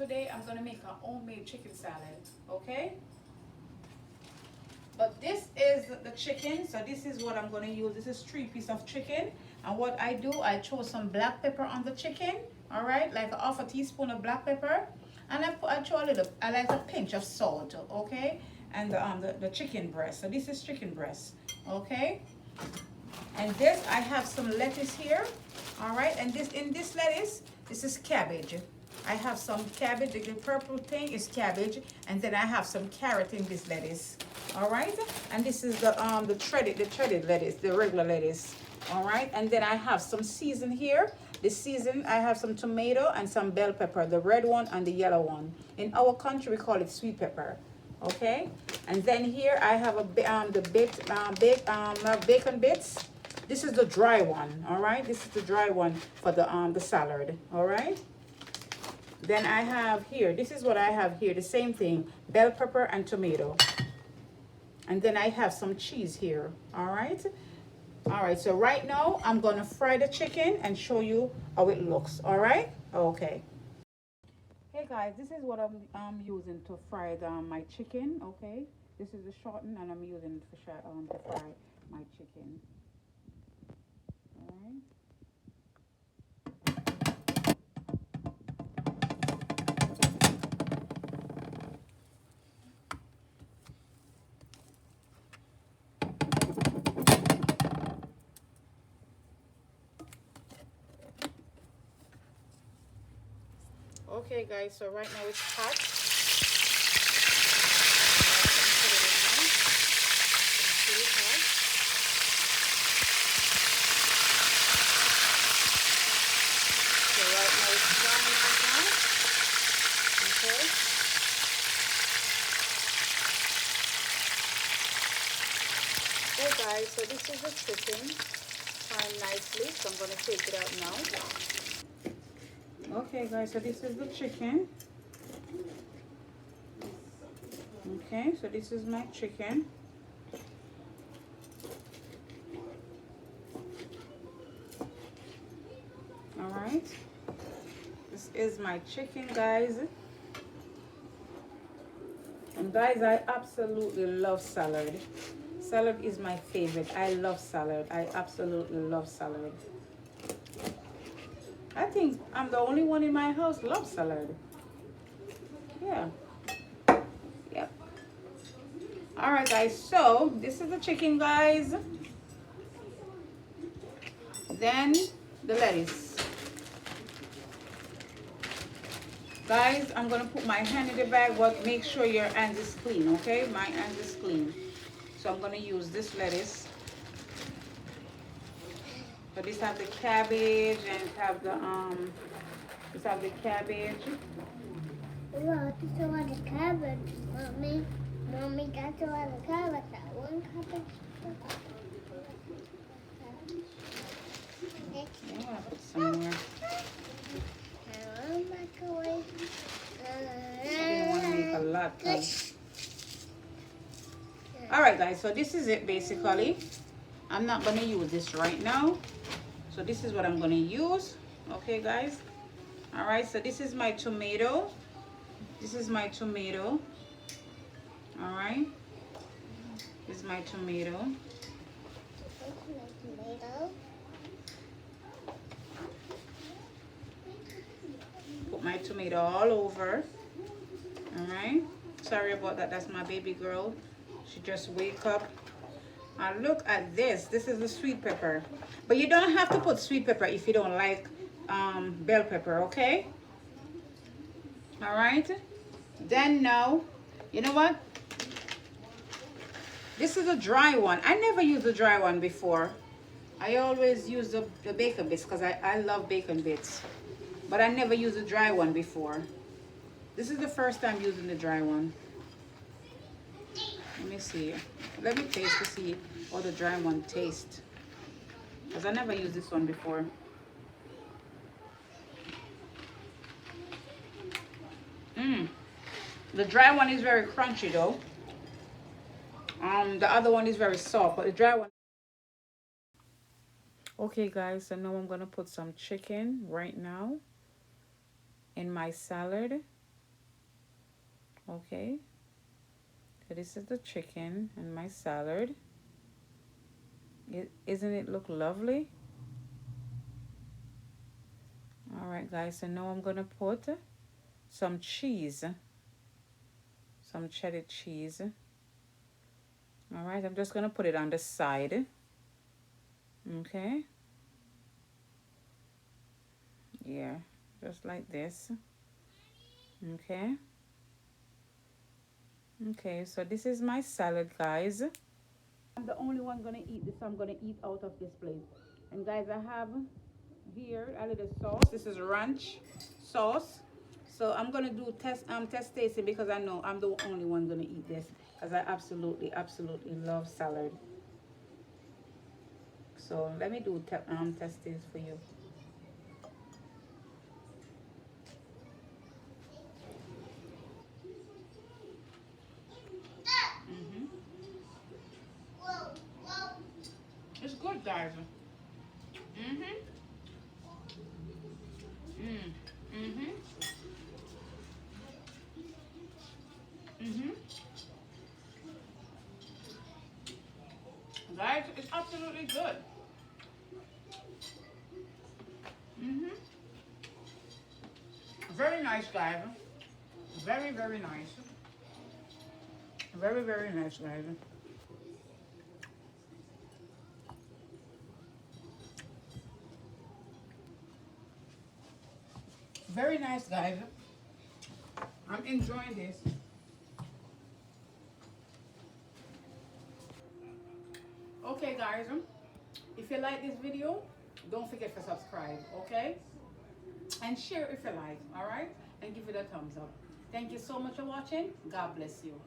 today I'm gonna make a homemade chicken salad, okay? But this is the chicken, so this is what I'm gonna use. This is 3 pieces of chicken, and what I do, I throw some black pepper on the chicken, all right, like a half a teaspoon of black pepper, and I throw a little, I like a pinch of salt, okay, and the chicken breast. So this is chicken breast, okay, and this I have some lettuce here, all right, and this lettuce, this is cabbage. I have some cabbage. The purple thing is cabbage, and then I have some carrot in this lettuce. All right, and this is the shredded lettuce, the regular lettuce. All right, and then I have some season here. The season, I have some tomato and some bell pepper, the red one and the yellow one. In our country, we call it sweet pepper. Okay, and then here I have the bacon bits. This is the dry one. All right, this is the dry one for the salad. All right. Then I have here, this is what I have here, the same thing, bell pepper and tomato. And then I have some cheese here, all right? All right, so right now I'm gonna fry the chicken and show you how it looks, all right? Okay. Hey guys, this is what I'm using to fry my chicken, okay? This is the shorten and I'm using it to fry my chicken, all right? Okay guys, so right now it's hot. So right now it's brown right now. Okay. Okay guys, so this is the chicken frying nicely, so I'm gonna take it out now. Okay guys, so this is the chicken. Okay, so this is my chicken. All right, this is my chicken, guys. And guys, I absolutely love salad. Salad is my favorite. I love salad. I absolutely love salad. I think I'm the only one in my house loves salad. Yeah. Yep. All right, guys. So this is the chicken, guys. Then the lettuce. Guys, I'm gonna put my hand in the bag, but make sure your hand is clean, okay? My hand is clean. So I'm gonna use this lettuce. So this have the cabbage and have the this have the cabbage. Wow, that's a lot of cabbage, Mommy. Mommy, that's a lot of cabbage. That one cabbage. Yeah, I'm gonna put some more. Microwave. I didn't want to make a lot. Alright guys, so this is it basically. I'm not gonna use this right now. So this is what I'm gonna use. Okay guys. Alright, so this is my tomato. This is my tomato. Alright. This is my tomato. Put my tomato all over. Alright. Sorry about that. That's my baby girl. She just wake up. And look at this. This is the sweet pepper. But you don't have to put sweet pepper if you don't like bell pepper, okay? Alright. Then now, you know what? This is a dry one. I never used a dry one before. I always use the bacon bits because I love bacon bits. But I never used a dry one before. This is the first time using the dry one. Let me see. Let me taste to see how the dry one tastes. Because I never used this one before. The dry one is very crunchy though. The other one is very soft, but the dry one. Okay guys, so now I'm gonna put some chicken right now in my salad. Okay, so this is the chicken and my salad. Isn't it look lovely? All right, guys, so now I'm gonna put some cheese, some cheddar cheese. All right, I'm just gonna put it on the side. Okay, yeah, just like this. Okay, okay, so this is my salad, guys. I'm the only one gonna eat this, so I'm gonna eat out of this plate. And guys, I have here a little sauce. This is ranch sauce. So I'm gonna do test tasting because I know I'm the only one gonna eat this because I absolutely love salad. So let me do test taste for you. hmm It's good, guys. Mhm. Mm. Mhm. Mhm. Guys, it's absolutely good. Mhm. Very nice, guys. Very nice. Very nice, guys. Very nice, guys. I'm enjoying this. Okay, guys. If you like this video, don't forget to subscribe, okay? And share if you like, all right? And give it a thumbs up. Thank you so much for watching. God bless you.